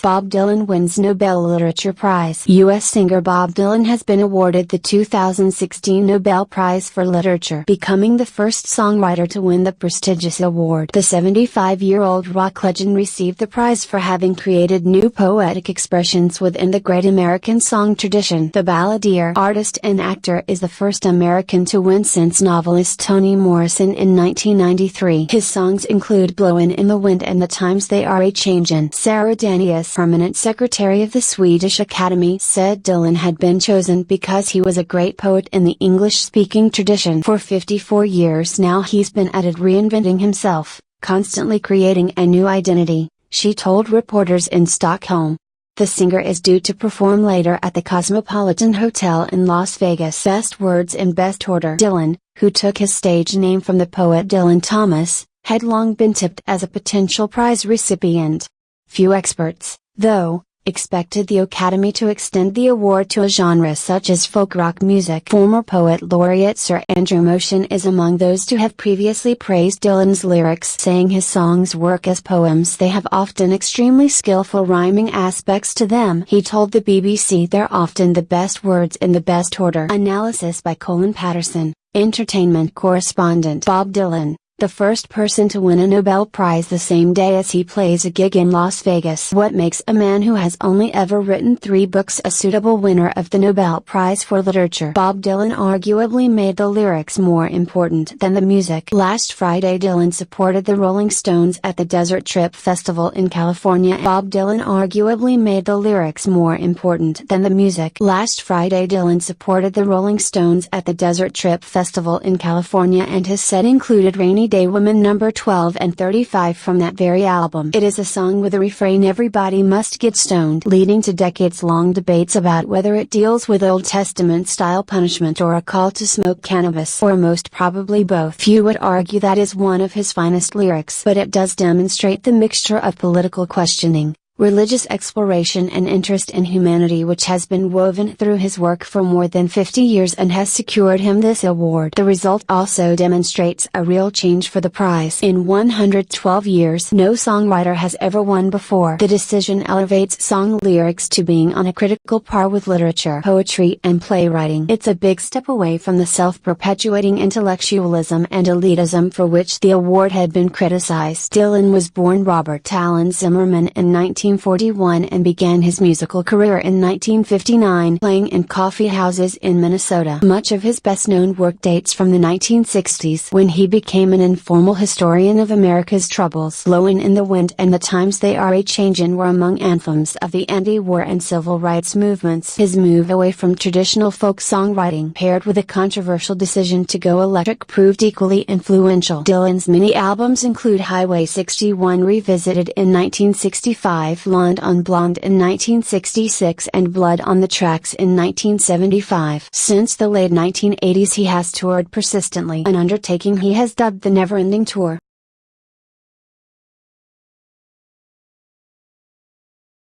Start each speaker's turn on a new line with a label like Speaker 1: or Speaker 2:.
Speaker 1: Bob Dylan wins Nobel Literature Prize. U.S. singer Bob Dylan has been awarded the 2016 Nobel Prize for Literature, becoming the first songwriter to win the prestigious award. The 75-year-old rock legend received the prize for having created new poetic expressions within the great American song tradition. The balladeer, artist and actor is the first American to win since novelist Toni Morrison in 1993. His songs include Blowin' in the Wind and The Times They Are A-Changin'. Sarah Danius, permanent secretary of the Swedish Academy, said Dylan had been chosen because he was a great poet in the English-speaking tradition. For 54 years now he's been at it, reinventing himself, constantly creating a new identity, she told reporters in Stockholm. The singer is due to perform later at the Cosmopolitan Hotel in Las Vegas. Best words in best order. Dylan, who took his stage name from the poet Dylan Thomas, had long been tipped as a potential prize recipient. Few experts, though, expected the Academy to extend the award to a genre such as folk rock music. Former poet laureate Sir Andrew Motion is among those to have previously praised Dylan's lyrics, saying his songs work as poems. They have often extremely skillful rhyming aspects to them. He told the BBC they're often the best words in the best order. Analysis by Colin Patterson, entertainment correspondent. Bob Dylan, the first person to win a Nobel Prize the same day as he plays a gig in Las Vegas. What makes a man who has only ever written 3 books a suitable winner of the Nobel Prize for Literature? Bob Dylan arguably made the lyrics more important than the music. Last Friday Dylan supported the Rolling Stones at the Desert Trip Festival in California. Bob Dylan arguably made the lyrics more important than the music. Last Friday Dylan supported the Rolling Stones at the Desert Trip Festival in California, and his set included Rainy Day Women number 12 and 35 from that very album. It is a song with a refrain "Everybody must get stoned," leading to decades-long debates about whether it deals with Old Testament-style punishment or a call to smoke cannabis, or most probably both. Few would argue that is one of his finest lyrics, but it does demonstrate the mixture of political questioning, religious exploration and interest in humanity which has been woven through his work for more than 50 years and has secured him this award. The result also demonstrates a real change for the prize. In 112 years, no songwriter has ever won before. The decision elevates song lyrics to being on a critical par with literature, poetry and playwriting. It's a big step away from the self-perpetuating intellectualism and elitism for which the award had been criticized. Dylan was born Robert Allen Zimmerman in 1941 and began his musical career in 1959 playing in coffee houses in Minnesota. Much of his best-known work dates from the 1960s, when he became an informal historian of America's troubles. Blowin' in the Wind and The Times They Are A-Changin' were among anthems of the anti-war and civil rights movements. His move away from traditional folk songwriting, paired with a controversial decision to go electric, proved equally influential. Dylan's many albums include Highway 61 Revisited in 1965, Blonde on Blonde in 1966 and Blood on the Tracks in 1975. Since the late 1980s he has toured persistently, an undertaking he has dubbed the Never-Ending Tour.